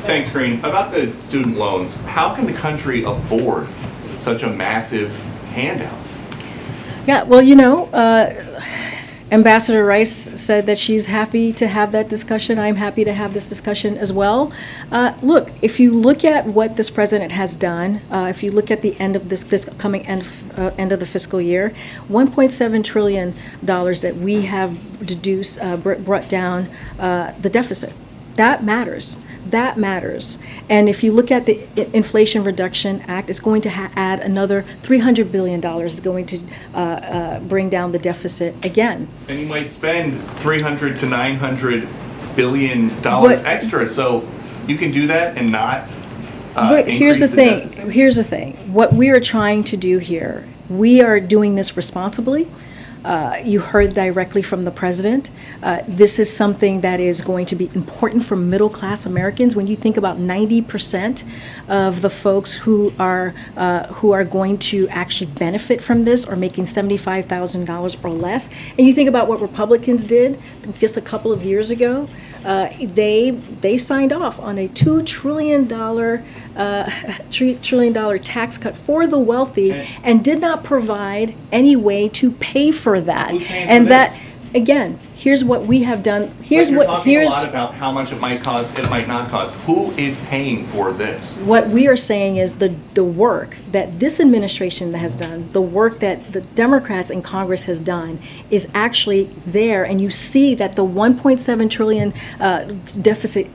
Thanks, Green. About the student loans, how can the country afford such a massive handout? Yeah, well, Ambassador Rice said that she's happy to have that discussion. I'm happy to have this discussion as well. Look, if you look at what this president has done, if you look at the end of this coming end of the fiscal year, $1.7 trillion that we have brought down the deficit. That matters. That matters. And if you look at the Inflation Reduction Act, it's going to add another $300 billion. It's going to bring down the deficit again. And you might spend $300 to $900 billion extra. So you can do that and not but here's the thing. deficit? Here's the thing. What we are trying to do here, we are doing this responsibly. You heard directly from the president. This is something that is going to be important for middle-class Americans. When you think about 90% of the folks who are going to actually benefit from this are making $75,000 or less, and you think about what Republicans did just a couple of years ago, they signed off on a $2 trillion tax cut for the wealthy and did not provide any way to pay for that. And that, again, here's what we have done. Here's a lot about how much it might cost, it might not cost. Who is paying for this? What we are saying is the work that this administration has done, the work that the Democrats in Congress has done, is actually there, and you see that the 1.7 trillion deficit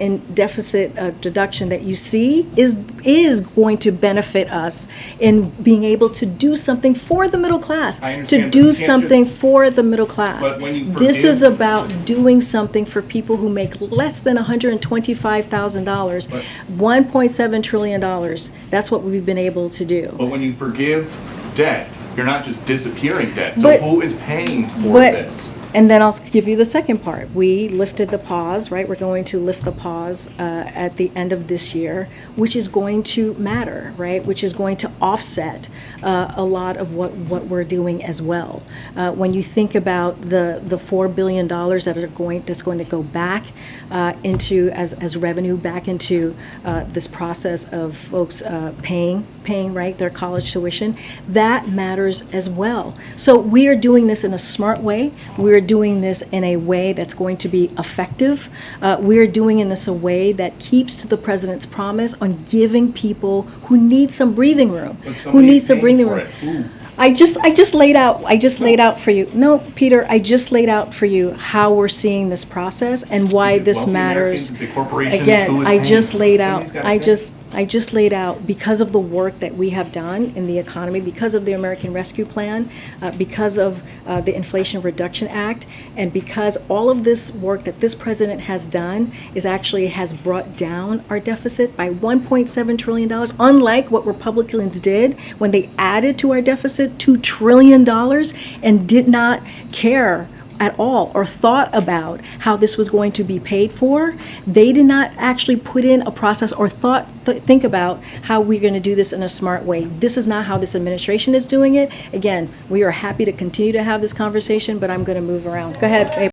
deduction that you see is going to benefit us in being able to do something for the middle class, to do something for the middle class. But when you This is about doing something for people who make less than $125,000. $1.7 trillion. That's what we've been able to do. But when you forgive debt, you're not just disappearing debt. So who is paying for this? And then I'll give you the second part. We lifted the pause, right? We're going to lift the pause at the end of this year, which is going to matter, right? Which is going to offset a lot of what we're doing as well. When you think about the $4 billion that's going to go back into as revenue back into this process of folks paying right their college tuition, that matters as well. So we are doing this in a smart way. We're doing this in a way that's going to be effective. We're doing in this a way that keeps to the president's promise on giving people who need some breathing room, who need some breathing room. I just laid out for you. No, Peter, I just laid out for you how we're seeing this process and why this matters. Again, I just laid out because of the work that we have done in the economy, because of the American Rescue Plan, because of the Inflation Reduction Act, and because all of this work that this president has done has brought down our deficit by $1.7 trillion, unlike what Republicans did when they added to our deficit $2 trillion and did not care at all or thought about how this was going to be paid for. They did not actually put in a process or think about how we're going to do this in a smart way. This is not how this administration is doing it. Again, we are happy to continue to have this conversation, but I'm going to move around. Go ahead.